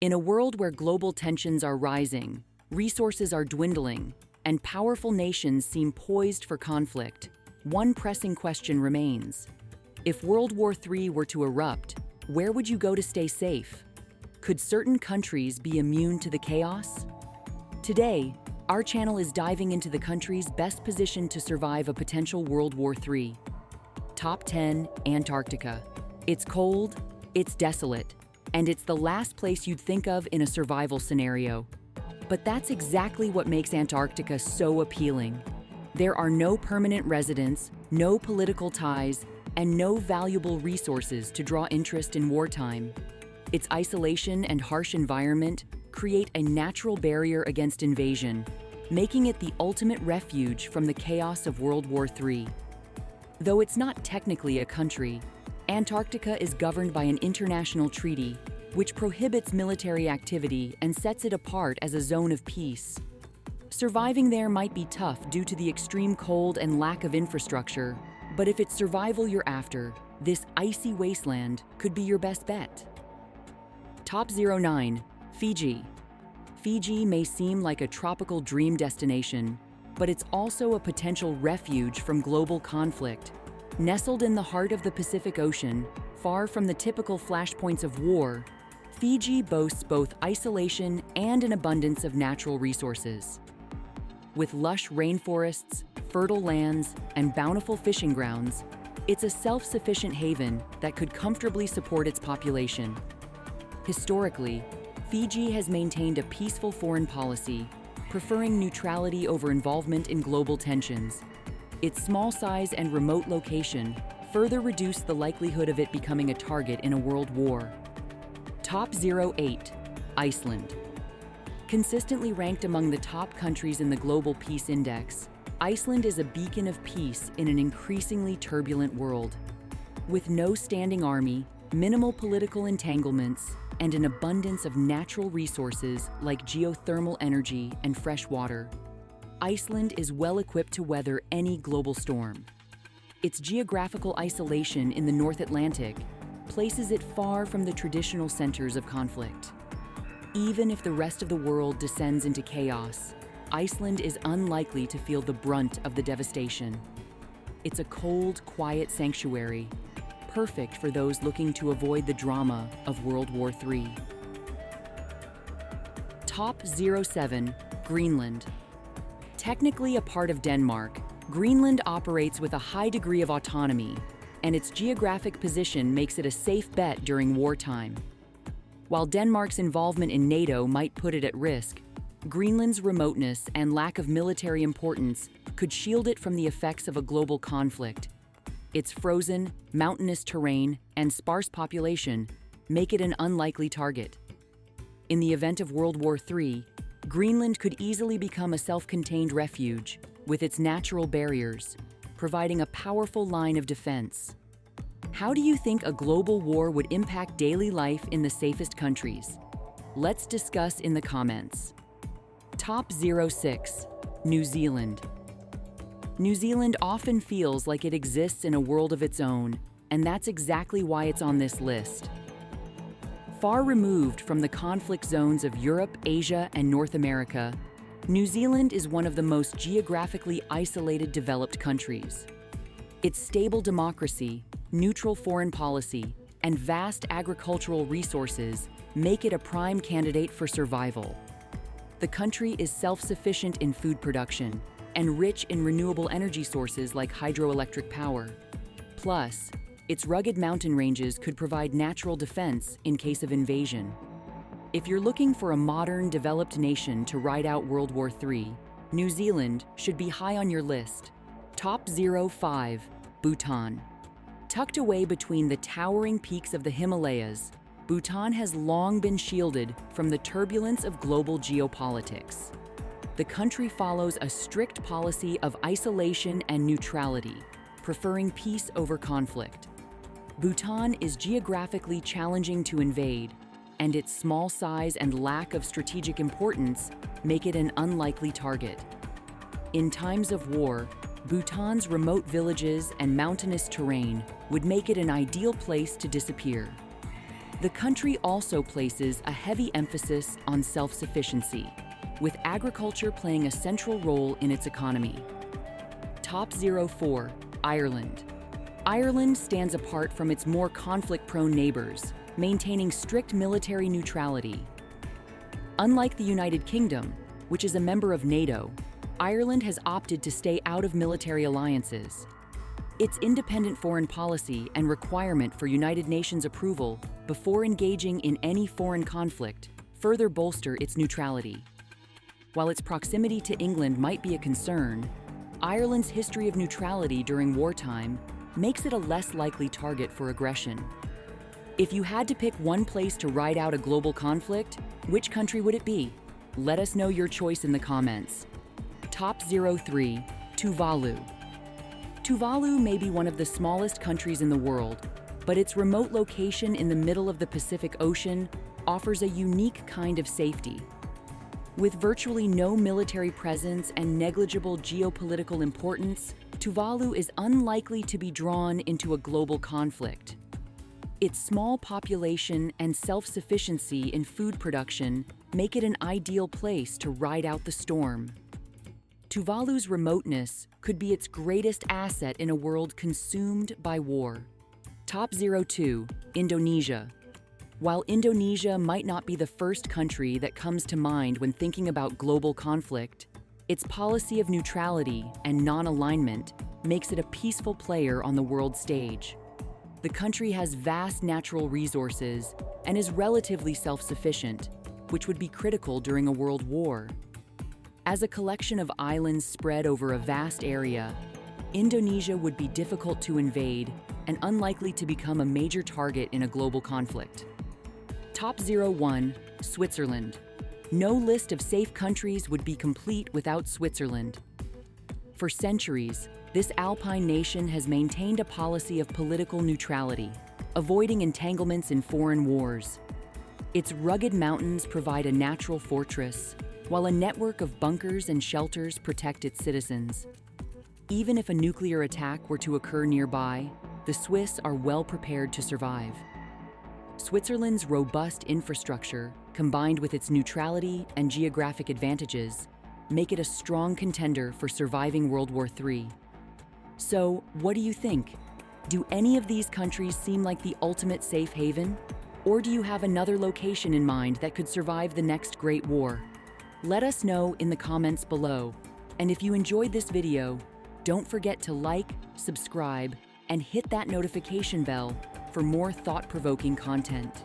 In a world where global tensions are rising, resources are dwindling, and powerful nations seem poised for conflict, one pressing question remains. If World War III were to erupt, where would you go to stay safe? Could certain countries be immune to the chaos? Today, our channel is diving into the countries best positioned to survive a potential World War III. Top 10, Antarctica. It's cold, it's desolate, and it's the last place you'd think of in a survival scenario. But that's exactly what makes Antarctica so appealing. There are no permanent residents, no political ties, and no valuable resources to draw interest in wartime. Its isolation and harsh environment create a natural barrier against invasion, making it the ultimate refuge from the chaos of World War III. Though it's not technically a country, Antarctica is governed by an international treaty which prohibits military activity and sets it apart as a zone of peace. Surviving there might be tough due to the extreme cold and lack of infrastructure, but if it's survival you're after, this icy wasteland could be your best bet. Top 09, Fiji. Fiji may seem like a tropical dream destination, but it's also a potential refuge from global conflict. Nestled in the heart of the Pacific Ocean, far from the typical flashpoints of war, Fiji boasts both isolation and an abundance of natural resources. With lush rainforests, fertile lands, and bountiful fishing grounds, it's a self-sufficient haven that could comfortably support its population. Historically, Fiji has maintained a peaceful foreign policy, preferring neutrality over involvement in global tensions. Its small size and remote location further reduce the likelihood of it becoming a target in a world war. Top 08, Iceland. Consistently ranked among the top countries in the Global Peace Index, Iceland is a beacon of peace in an increasingly turbulent world. With no standing army, minimal political entanglements, and an abundance of natural resources like geothermal energy and fresh water, Iceland is well equipped to weather any global storm. Its geographical isolation in the North Atlantic places it far from the traditional centers of conflict. Even if the rest of the world descends into chaos, Iceland is unlikely to feel the brunt of the devastation. It's a cold, quiet sanctuary, perfect for those looking to avoid the drama of World War III. Top 07, Greenland. Technically a part of Denmark, Greenland operates with a high degree of autonomy, and its geographic position makes it a safe bet during wartime. While Denmark's involvement in NATO might put it at risk, Greenland's remoteness and lack of military importance could shield it from the effects of a global conflict. Its frozen, mountainous terrain and sparse population make it an unlikely target. In the event of World War III, Greenland could easily become a self-contained refuge with its natural barriers, providing a powerful line of defense. How do you think a global war would impact daily life in the safest countries? Let's discuss in the comments. Top 06, New Zealand. New Zealand often feels like it exists in a world of its own, and that's exactly why it's on this list. Far removed from the conflict zones of Europe, Asia, and North America, New Zealand is one of the most geographically isolated developed countries. Its stable democracy, neutral foreign policy, and vast agricultural resources make it a prime candidate for survival. The country is self-sufficient in food production and rich in renewable energy sources like hydroelectric power. Plus, its rugged mountain ranges could provide natural defense in case of invasion. If you're looking for a modern, developed nation to ride out World War III, New Zealand should be high on your list. Top 05, Bhutan. Tucked away between the towering peaks of the Himalayas, Bhutan has long been shielded from the turbulence of global geopolitics. The country follows a strict policy of isolation and neutrality, preferring peace over conflict. Bhutan is geographically challenging to invade, and its small size and lack of strategic importance make it an unlikely target. In times of war, Bhutan's remote villages and mountainous terrain would make it an ideal place to disappear. The country also places a heavy emphasis on self-sufficiency, with agriculture playing a central role in its economy. Top 04, Ireland. Ireland stands apart from its more conflict-prone neighbors, maintaining strict military neutrality. Unlike the United Kingdom, which is a member of NATO, Ireland has opted to stay out of military alliances. Its independent foreign policy and requirement for United Nations approval before engaging in any foreign conflict further bolster its neutrality. While its proximity to England might be a concern, Ireland's history of neutrality during wartime makes it a less likely target for aggression. If you had to pick one place to ride out a global conflict, which country would it be? Let us know your choice in the comments. Top 03, Tuvalu. Tuvalu may be one of the smallest countries in the world, but its remote location in the middle of the Pacific Ocean offers a unique kind of safety. With virtually no military presence and negligible geopolitical importance, Tuvalu is unlikely to be drawn into a global conflict. Its small population and self-sufficiency in food production make it an ideal place to ride out the storm. Tuvalu's remoteness could be its greatest asset in a world consumed by war. Top 02, Indonesia. While Indonesia might not be the first country that comes to mind when thinking about global conflict, its policy of neutrality and non-alignment makes it a peaceful player on the world stage. The country has vast natural resources and is relatively self-sufficient, which would be critical during a world war. As a collection of islands spread over a vast area, Indonesia would be difficult to invade and unlikely to become a major target in a global conflict. Top 01, Switzerland. No list of safe countries would be complete without Switzerland. For centuries, this alpine nation has maintained a policy of political neutrality, avoiding entanglements in foreign wars. Its rugged mountains provide a natural fortress, while a network of bunkers and shelters protect its citizens. Even if a nuclear attack were to occur nearby, the Swiss are well prepared to survive. Switzerland's robust infrastructure, combined with its neutrality and geographic advantages, make it a strong contender for surviving World War III. So, what do you think? Do any of these countries seem like the ultimate safe haven? Or do you have another location in mind that could survive the next Great War? Let us know in the comments below. And if you enjoyed this video, don't forget to like, subscribe, and hit that notification bell for more thought-provoking content.